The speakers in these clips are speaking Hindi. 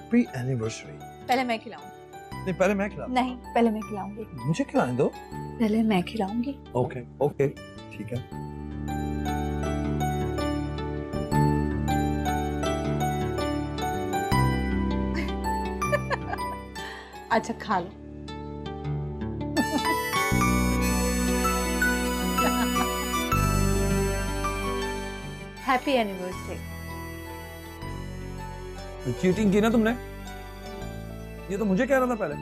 Happy anniversary. पहले मैं खिलाऊंगी। नहीं, पहले मैं खिलाऊं। नहीं, पहले मैं खिलाऊंगी। मुझे खिलाने दो। पहले मैं खिलाऊंगी। ओके ओके ठीक है। अच्छा खा लो। Happy anniversary. चीटिंग की ना तुमने? ये तो मुझे कह रहा था पहले।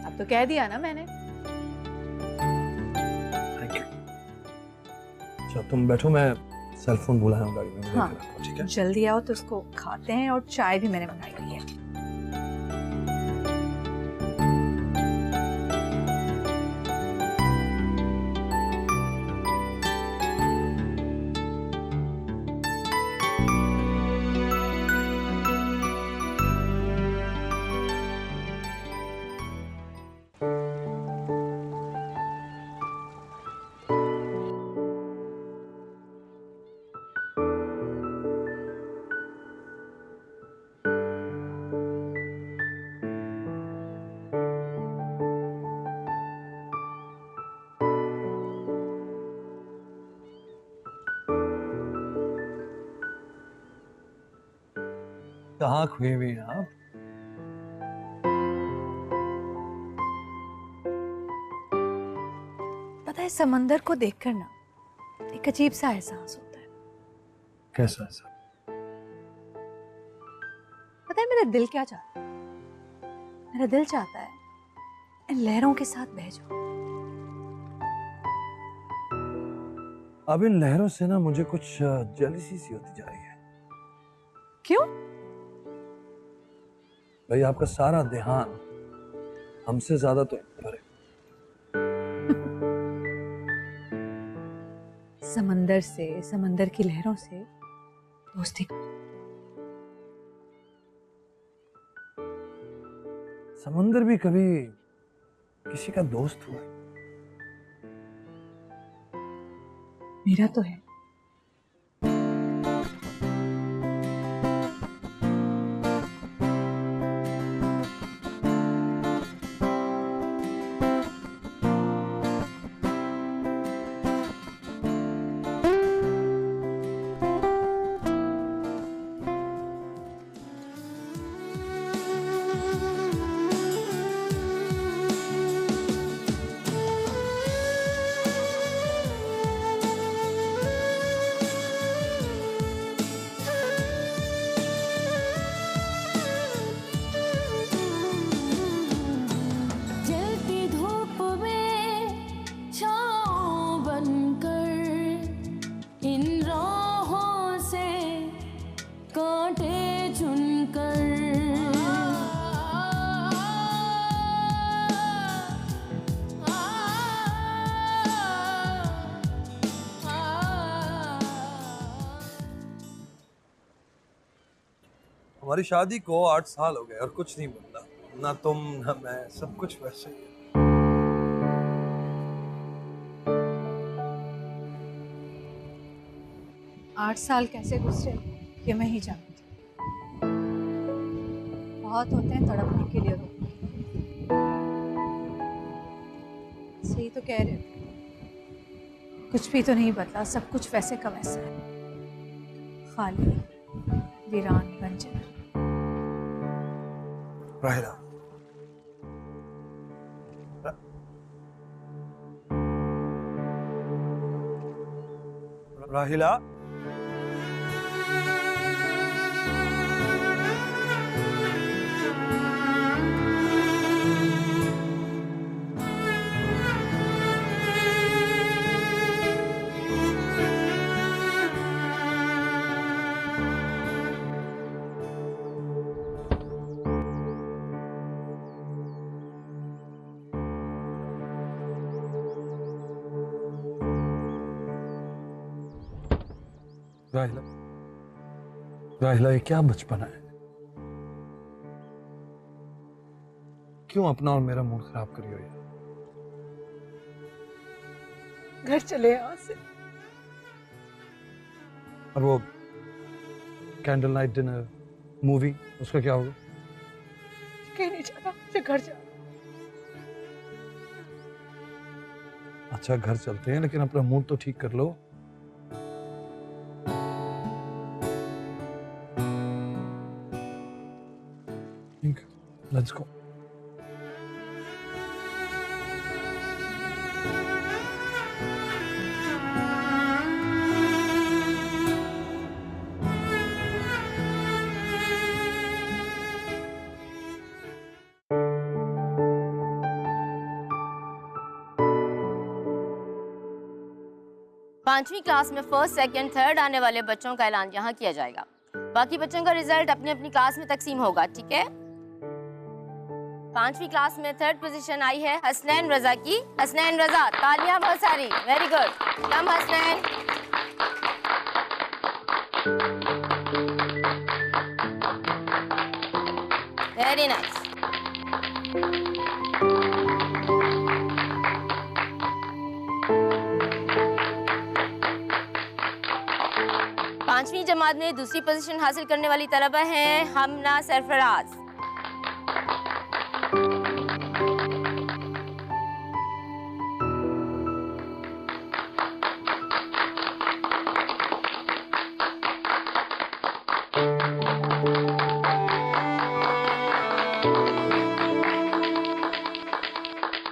अब तो कह दिया ना मैंने। Thank you. अच्छा तुम बैठो, मैं सेल फोन भूला हूँ गाड़ी में। हाँ, ठीक है जल्दी आओ तो उसको खाते हैं, और चाय भी मैंने मंगाई हुई है। कहाँ खोई हुई हैं आप? पता है, समंदर को देखकर ना एक अजीब सा एहसास होता है। कैसा ऐसा? पता है मेरा दिल क्या चाहता है? मेरा दिल चाहता है इन लहरों के साथ बह जाओ। अब इन लहरों से ना मुझे कुछ जेलसी सी होती जा रही है। क्यों? भाई आपका सारा ध्यान हमसे ज्यादा तो इन पर है। समंदर से, समंदर की लहरों से दोस्ती। समंदर भी कभी किसी का दोस्त हुआ है? मेरा तो है। हमारी शादी को 8 साल हो गए और कुछ नहीं बदला। ना तुम ना मैं, सब कुछ वैसे ही है। 8 साल कैसे गुजरे ये मैं ही जानती हूँ। बहुत होते हैं तड़पने के लिए रोकने। सही तो कह रहे हो, कुछ भी तो नहीं बदला, सब कुछ वैसे का वैसा है। खाली, वीरान, बंजर। राहिला, राहिला, राहिला, राहिला, ये क्या बचपना है? क्यों अपना और मेरा मूड खराब करी हो यार? घर चले यहाँ से। और वो कैंडल नाइट डिनर, मूवी, उसका क्या होगा? कहीं नहीं जाना, मुझे घर जाना। अच्छा घर चलते हैं, लेकिन अपना मूड तो ठीक कर लो। ठीक, लेट्स गो। पांचवी क्लास में फर्स्ट, सेकंड, थर्ड आने वाले बच्चों का ऐलान यहाँ किया जाएगा। बाकी बच्चों का रिजल्ट अपनी अपनी क्लास में तकसीम होगा, ठीक है? पांचवी क्लास में थर्ड पोजीशन आई है हसनैन रजा की। हसनैन रजा, तालियां बहुत सारी, very good. Come Hasnain. Very nice. पांचवी जमात में दूसरी पोजीशन हासिल करने वाली तलबा हैं हमना सरफराज।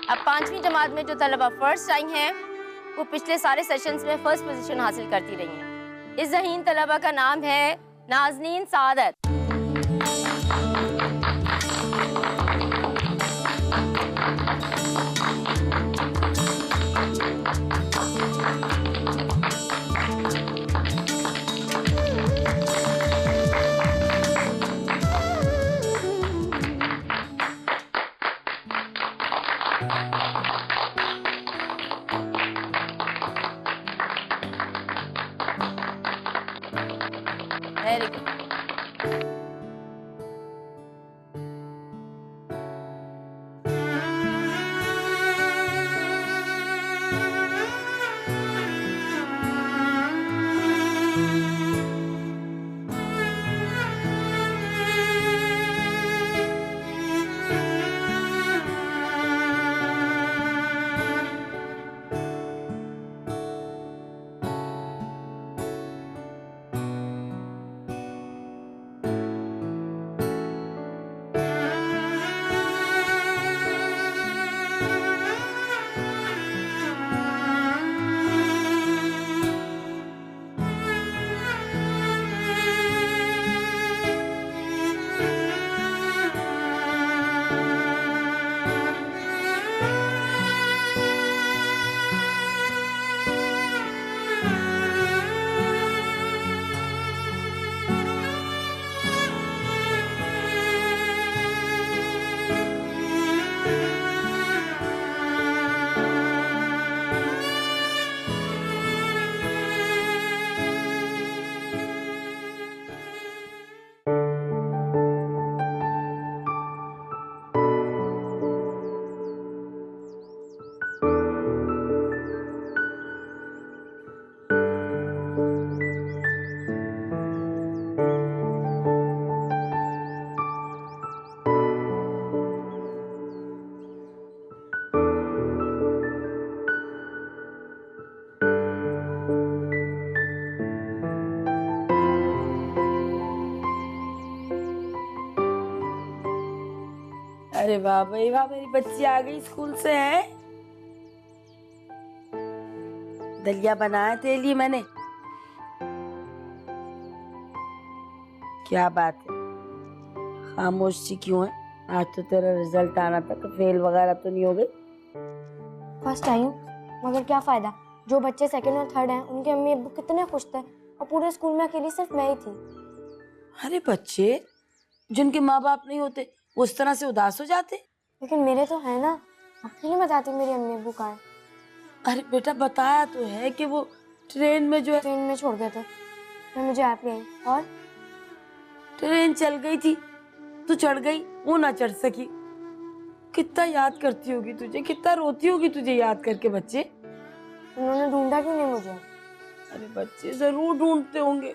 अब पांचवी जमात में जो तलबा फर्स्ट आई हैं वो पिछले सारे सेशंस में फर्स्ट पोजीशन हासिल करती रही हैं। इस ज़हीन तलबा का नाम है नाज़नीन सादत। Very good. अरे वाह भाई वाह, मेरी बच्ची आ गई स्कूल से। है दलिया बनाया तेरे लिए मैंने। क्या बात है, खामोश सी क्यों है? आज तो तेरा रिजल्ट आना था, तो फेल वगैरह तो नहीं हो गई? फर्स्ट आई हूँ, मगर क्या फ़ायदा। जो बच्चे सेकंड और थर्ड हैं उनके अम्मी अब्बू कितने खुश थे, और पूरे स्कूल में अकेली सिर्फ मैं ही थी। अरे बच्चे जिनके माँ बाप नहीं होते वो उस तरह से उदास हो जाते। लेकिन मेरे तो है ना, आप क्यों नहीं बताती मेरे अम्मी अब्बू कहाँ हैं? अरे बेटा बताया तो है कि वो ट्रेन में जो है, ट्रेन में छोड़ गए थे, मैं मुझे आप ले आई और ट्रेन चल गई थी, तू चढ़ गई, वो ना चढ़ सकी। कितना याद करती होगी तुझे, कितना रोती होगी तुझे याद करके। बच्चे उन्होंने ढूंढा क्यों नहीं मुझे? अरे बच्चे जरूर ढूंढते होंगे,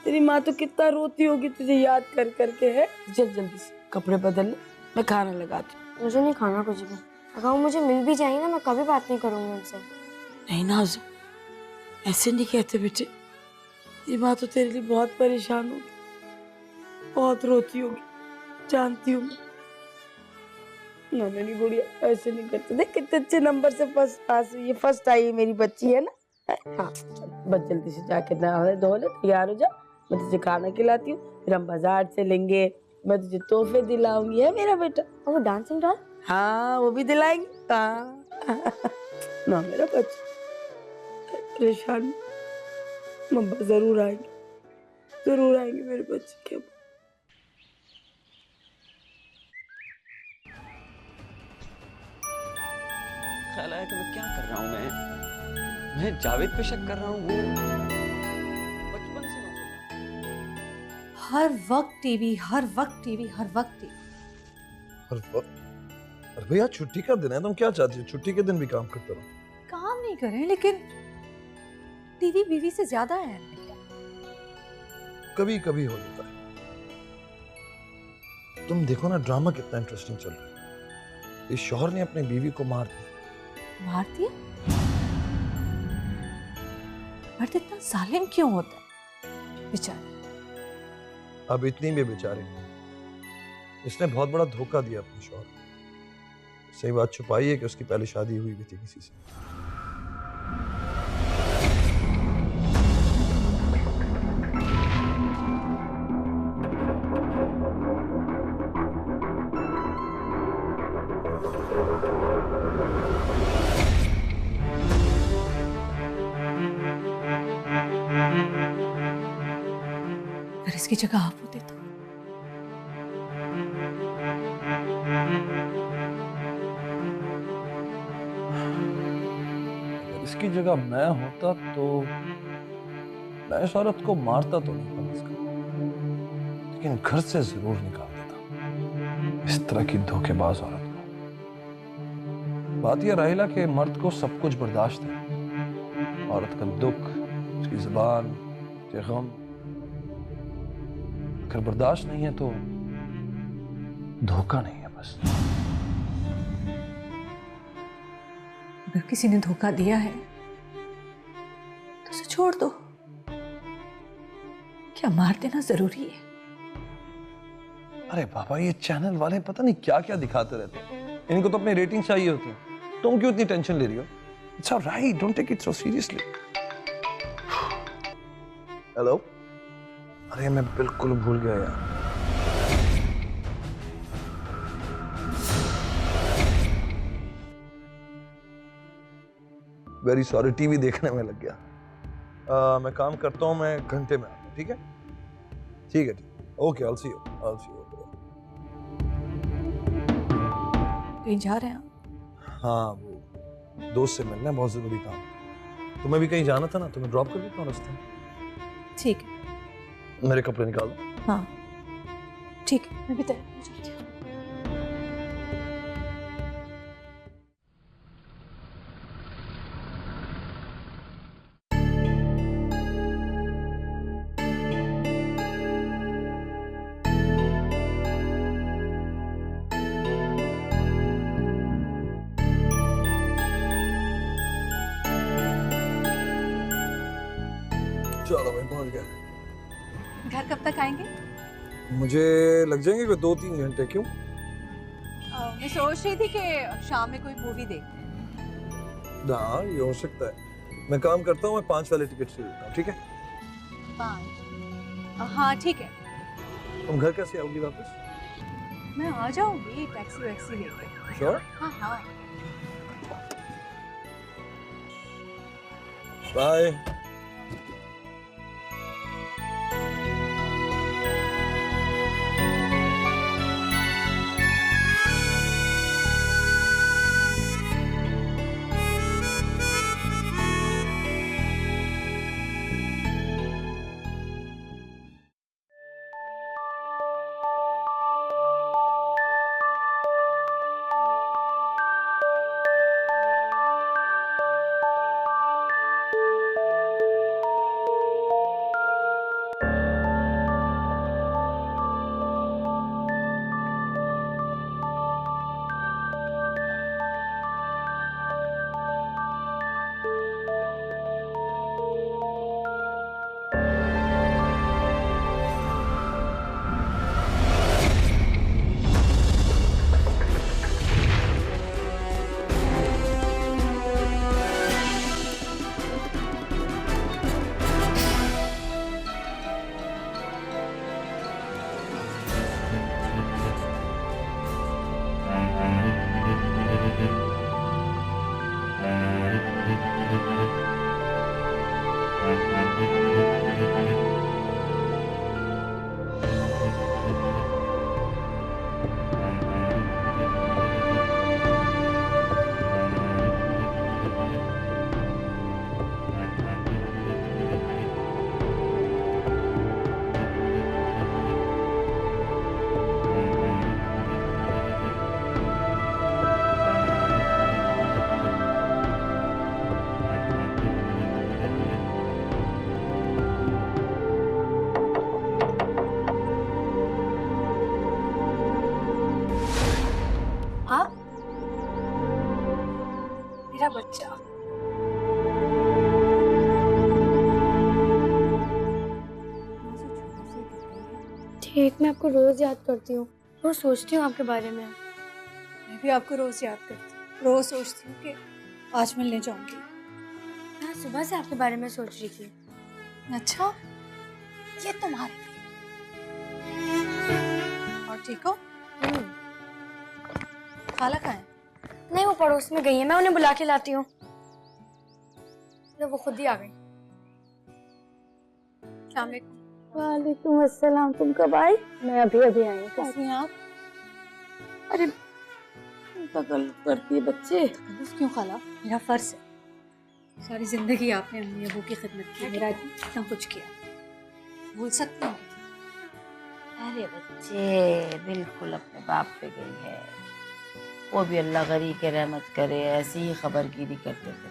तेरी माँ तो कितना रोती होगी तुझे याद कर करके। है चल जल्दी से कपड़े बदल ले, मैं खाना लगाती हूँ। मुझे नहीं खाना कुछ भी। अगर वो मुझे मिल भी जाएंगे ना, मैं कभी बात नहीं करूंगी उनसे। नहीं नाज़, ऐसे नहीं कहते बेटे। ये माँ तो तेरे लिए बहुत परेशान होगी, बहुत रोती होगी, जानती हूँ मैं। ना मेरी गुड़िया ऐसे नहीं करते। देख कितने अच्छे नंबर से फर्स्ट पास हुई है, फर्स्ट आई है मेरी बच्ची, है ना। हाँ, बस जल्दी से जाके नहा धो ले, तैयार हो जा। मैं तुझे खाना खिलाती हूँ, फिर हम बाजार चलेंगे, मैं तुझे तोहफे दिलाऊंगी, है मेरा बेटा। और वो डांसिंग डॉल? हाँ, वो भी दिलाएंगी। हाँ ना मेरा बच्चा परेशान। मम्मा जरूर आएंगे, जरूर आएंगे मेरे बच्चे के। ख्याल आया कि मैं क्या कर रहा हूँ। मैं जावेद पे शक कर रहा हूँ। वो बचपन से मैं सोचा। हर वक्त टीवी, हर वक्त टीवी, हर वक्त टीवी। हर वक्त। अरे भैया छुट्टी का दिन है, तुम क्या चाहती हो? छुट्टी के दिन भी काम करते रहो। काम नहीं करें, लेकिन टीवी बीवी से ज्यादा है। कभी कभी हो जाता है। तुम देखो ना, ड्रामा कितना इंटरेस्टिंग चल रहा है। इस शौहर ने अपनी बीवी को मार दिया। मार दिया? मर्द इतना जालिम क्यों होता है बेचारे? अब इतनी भी बेचारे, इसने बहुत बड़ा धोखा दिया अपने शौहर को। सही बात छुपाई है कि उसकी पहले शादी हुई भी थी किसी से। अगर इसकी जगह आप होते तो? अगर इसकी जगह मैं होता तो मैं इस औरत को मारता तो नहीं कम से कम, लेकिन घर से जरूर निकाल देता, इस तरह की धोखेबाज औरत को। बात यह राहिला कि मर्द को सब कुछ बर्दाश्त है। औरत का दुख, उसकी जुबान, उसके गम। अगर बर्दाश्त नहीं है तो धोखा नहीं है बस। अगर किसी ने धोखा दिया है तो उसे छोड़ दो। क्या मार देना जरूरी है? अरे बाबा, ये चैनल वाले पता नहीं क्या क्या दिखाते रहते हैं। इनको तो अपनी रेटिंग चाहिए होती है। तुम क्यों इतनी टेंशन ले रही हो? It's alright, don't take it so seriously. Hello. अरे मैं बिल्कुल भूल गया यार। वेरी सॉरी, टीवी देखने में लग गया। मैं काम करता हूँ, मैं घंटे में आता हूँ। ठीक है ठीक है, okay, I will see you. कहीं जा रहे हैं आप? हाँ, वो दोस्त से मिलना है, बहुत जरूरी काम। तुम्हें भी कहीं जाना था ना, तुम्हें ड्रॉप कर देता हूँ रास्ते में। ठीक है। मेरे कपड़े निकाल दो। हाँ ठीक है, मैं भी तैयार हो जाती हूँ। चलो मैं पहुंच गया। घर कब तक आएंगे? मुझे लग जाएंगे कोई 2-3 घंटे। क्यों? मैं सोच रही थी कि शाम में कोई मूवी देखते हैं। हाँ, ये हो सकता है। मैं काम करता हूँ, मैं 5 वाले टिकट से देता हूँ। ठीक है? 5? हाँ ठीक है। तुम घर कैसे आओगी वापस? मैं आ जाऊंगी टैक्सी वैक्सी लेके। श्योर? हाँ हाँ। बाय। मेरा बच्चा। ठीक, मैं आपको रोज याद करती हूँ, रोज सोचती हूँ आपके बारे में। मैं भी आपको रोज याद करती हूँ, रोज सोचती हूँ कि आज मिलने जाऊंगी। मैं सुबह से आपके बारे में सोच रही थी। अच्छा, ये तुम्हारे लिए। और ठीक हो? खाला कहाँ है? नहीं, वो पड़ोस में गई है, मैं उन्हें बुला के लाती हूँ। वो खुद ही आ गई। अस्सलाम वालेकुम। वालेकुम अस्सलाम। तुम कब आई? मैं अभी अभी आई हूँ। कैसी हैं आप? अरे तकल्लुफ करती है बच्चे। तकल्लुफ क्यों खाला? मेरा फर्ज है। सारी जिंदगी आपने अम्मी अबू की खिदमत की, मेरा इतना कुछ किया। भूल सकती हूँ? अरे बच्चे बिल्कुल अपने बाप पे गई है, वो भी अल्लाह गरी के रहमत करे, ऐसी ही खबरगिरी करते थे।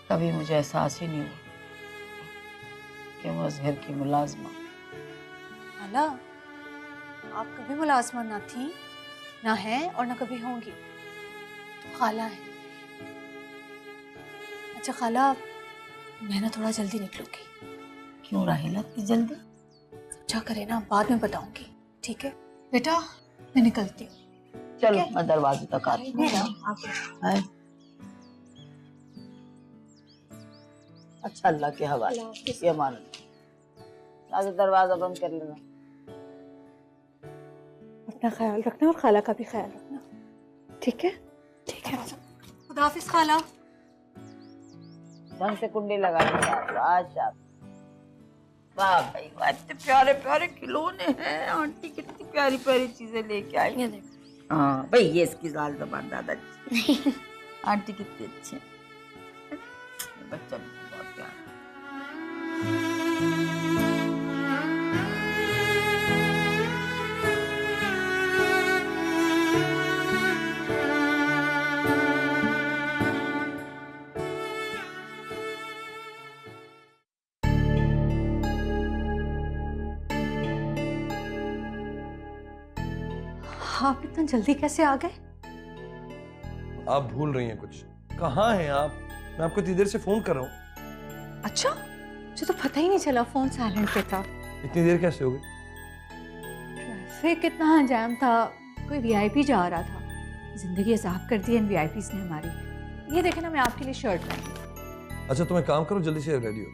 कभी मुझे एहसास ही नहीं हुआ कि मैं उस घर की मुलाजमा। खाला, आप कभी मुलाजमा ना थी, ना है और ना कभी होंगी। तो खाला है। अच्छा खाला, मैं ना थोड़ा जल्दी निकलूंगी। क्यों राहिला इतनी जल्दी? अच्छा करे ना, बाद में बताऊंगी, ठीक है? बेटा मैं निकलती हूँ। चलो मैं दरवाजे तक आती हूँ। है? अच्छा, अल्लाह के हवाले। ये मानो आगे दरवाजा बंद कर लेना। अपना ख्याल रखना और खाला का भी ख्याल रखना, ठीक है? ठीक है। खुदा हाफिज खाला। ढंग से कुंडी लगा के। वाह भाई वाह, इतने प्यारे प्यारे खिलौने हैं। आंटी कितनी प्यारी प्यारी चीजें लेके आई। ये देखो। हाँ भाई, ये इसकी जाल जबान दादाजी। आंटी कितनी अच्छी है। बच्चा भी बहुत प्यारा। आप इतना जल्दी कैसे आ गए? आप भूल रही हैं कुछ। कहाँ हैं आप? मैं आपको इतनी देर से फोन कर रहा हूँ। अच्छा, मुझे तो पता ही नहीं चला, फोन साइलेंट पे था। इतनी देर कैसे हो गई? ट्रैफिक कितना जाम था, कोई वीआईपी जा रहा था। जिंदगी अजाब कर दी इन वीआईपीज़ ने हमारी। ये देखे ना, मैं आपके लिए शर्ट लाई। अच्छा तुम एक काम करो, जल्दी से रेडी हो।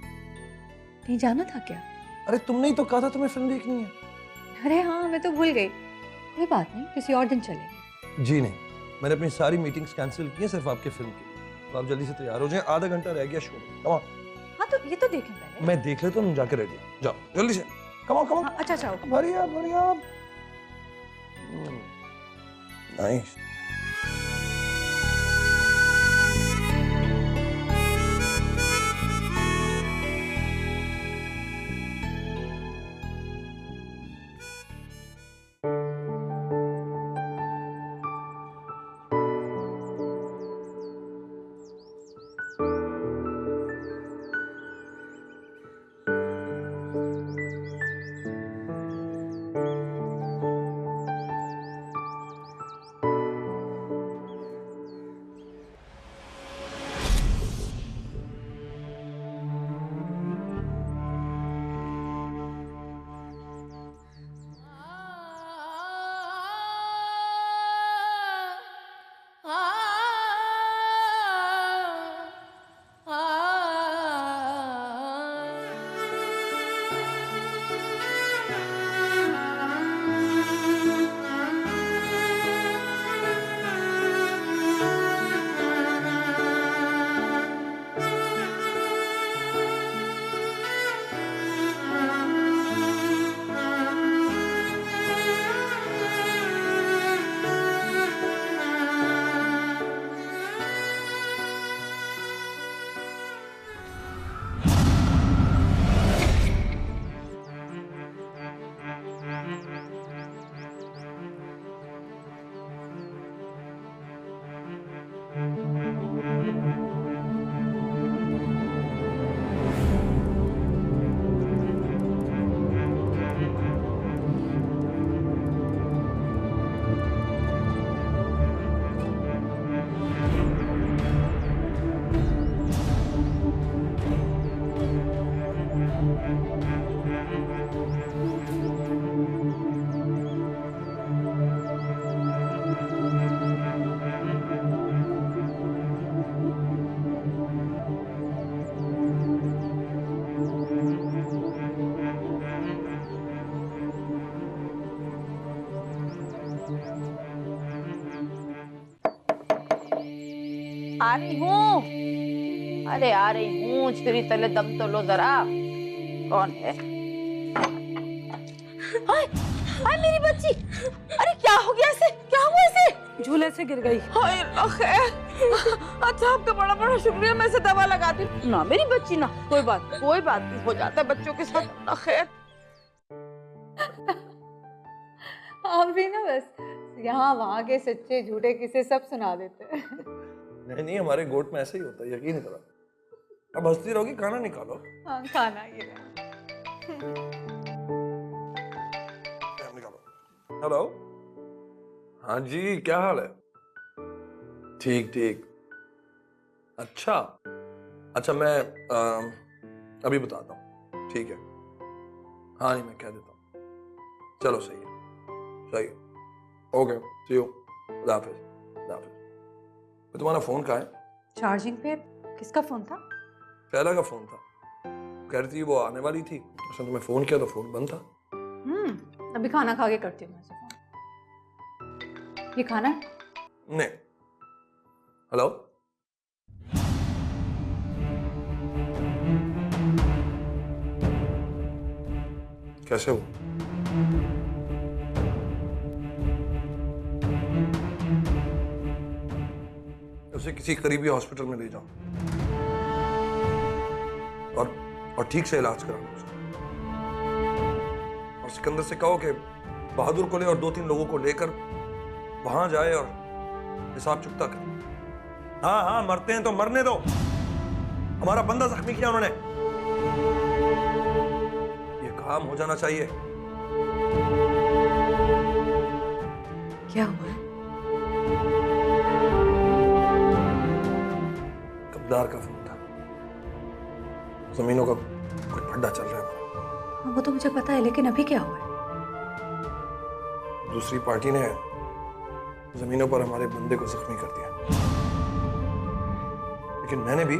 कहीं जाना था क्या? अरे तुमने ही तो कहा था तुम्हें फिल्म देखनी है। अरे हाँ, मैं तो भूल गई। कोई बात नहीं, किसी और दिन चलेंगे। जी नहीं, मैंने अपनी सारी मीटिंग्स कैंसिल की हैं सिर्फ आपके फिल्म के लिए। तो आप जल्दी से तैयार हो जाएं, आधा घंटा रह गया शो में। कम ऑन। हाँ तो ये तो देखें पहले। मैं देख लेता हूँ, जाके रेडी हो जाओ जल्दी से। Come on come on. हाँ, अच्छा जाओ। Hurry up hurry up. Nice. आ रही हूँ। अरे आ रही हूँ, छुरी तले दम तो लो जरा। कौन है? हाय हाय मेरी बच्ची, अरे क्या हो गया इसे? क्या हुआ इसे? झूले से गिर गई। हाय अल्लाह खैर। अच्छा आपका बड़ा बड़ा शुक्रिया, मैं इसे दवा लगाती हूँ। ना मेरी बच्ची ना, कोई बात नहीं, हो जाता है बच्चों के साथ। अल्लाह खैर। आप भी ना बस यहाँ वहाँ के सच्चे झूठे किस्से सब सुना देते हैं। नहीं नहीं, हमारे गोट में ऐसे ही होता है, यकीन करो। अब हंसती रहोगी, खाना निकालो। हाँ खाना ये रहा। निकालो। हेलो, हाँ जी, क्या हाल है? ठीक ठीक। अच्छा अच्छा, मैं अभी बताता हूँ, ठीक है? हाँ नहीं, मैं कह देता हूँ। चलो सही है, सही है। Okay, see you. खुदा हाफिज, खुदा हाफिज। तो तुम्हारा फोन कहाँ है? चार्जिंग पे। किसका फोन था? पहला का फोन था, कह रही थी वो आने वाली थी, उसने तुम्हें फोन किया तो फोन बंद था। अभी खाना खा के करती हूँ मैं से फोन। ये खाना है? नहीं। हेलो, कैसे हो? उसे किसी करीबी हॉस्पिटल में ले जाओ और ठीक से इलाज कराना उसका। और सिकंदर से कहो कि बहादुर को ले और 2-3 लोगों को लेकर वहां जाए और हिसाब चुकता करे। हाँ हाँ, मरते हैं तो मरने दो, हमारा बंदा जख्मी किया उन्होंने, ये काम हो जाना चाहिए। क्या हुआ है? कब्दार का फोन था, जमीनों का कोई फड्डा चल रहा है। वो तो मुझे पता है, लेकिन अभी क्या हुआ है? दूसरी पार्टी ने जमीनों पर हमारे बंदे को जख्मी कर दिया, लेकिन मैंने भी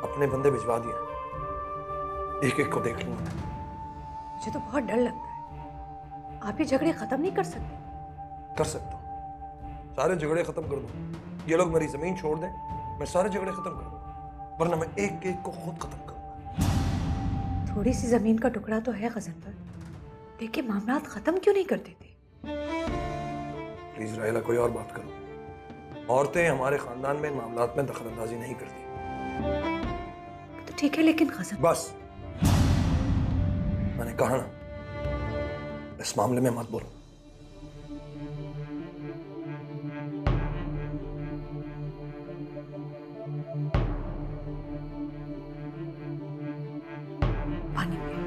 अपने बंदे भिजवा दिए, एक एक को देख लूंगा। मुझे तो बहुत डर लगता है। आप ये झगड़े खत्म नहीं कर सकते? कर सकता हूँ, सारे झगड़े खत्म कर दूं। ये लोग मेरी जमीन छोड़ दें, मैं सारे झगड़े खत्म कर दूं, वरना मैं एक एक को खुद खत्म करूंगा। थोड़ी सी जमीन का टुकड़ा तो है गजनफर, लेकिन मामला खत्म क्यों नहीं कर देते? प्लीज रायला, कोई और बात करो। औरतें हमारे खानदान में मामलात में दखलंदाजी नहीं करती। तो ठीक है, लेकिन गजन बस, मैंने कहा ना, इस मामले में मत बोलो। पानी पियो।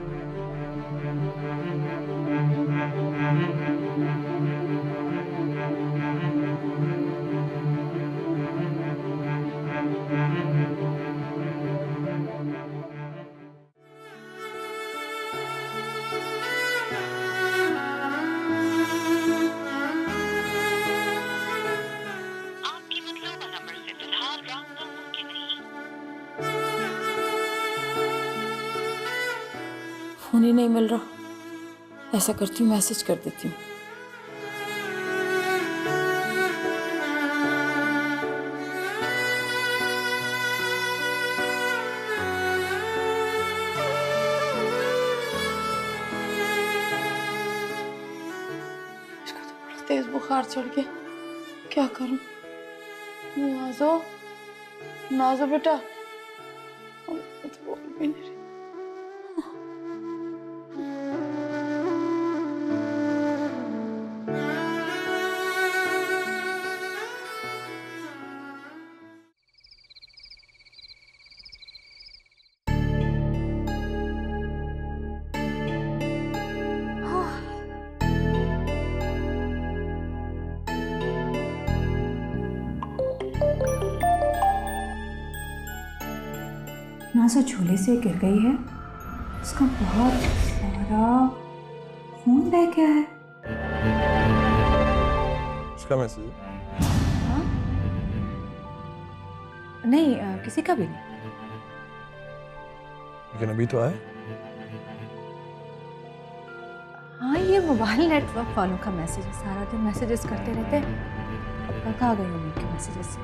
फोन ही नहीं मिल रहा, ऐसा करती हूँ मैसेज कर देती हूँ। इसका तो बड़ा तेज बुखार चढ़ गया, क्या करूं? नाजो, नाजो बेटा, तो बोल भी नहीं रही। नाज़ा झूले से गिर गई है, उसका बहुत सारा खून बह गया है। इसका मैसेज? हाँ? नहीं, किसी का भी नहीं। लेकिन अभी तो आए। हाँ, ये मोबाइल नेटवर्क वालों का मैसेज है, सारा दिन मैसेजेस करते रहते हैं। अब तक आ गई उनके मैसेजेस से।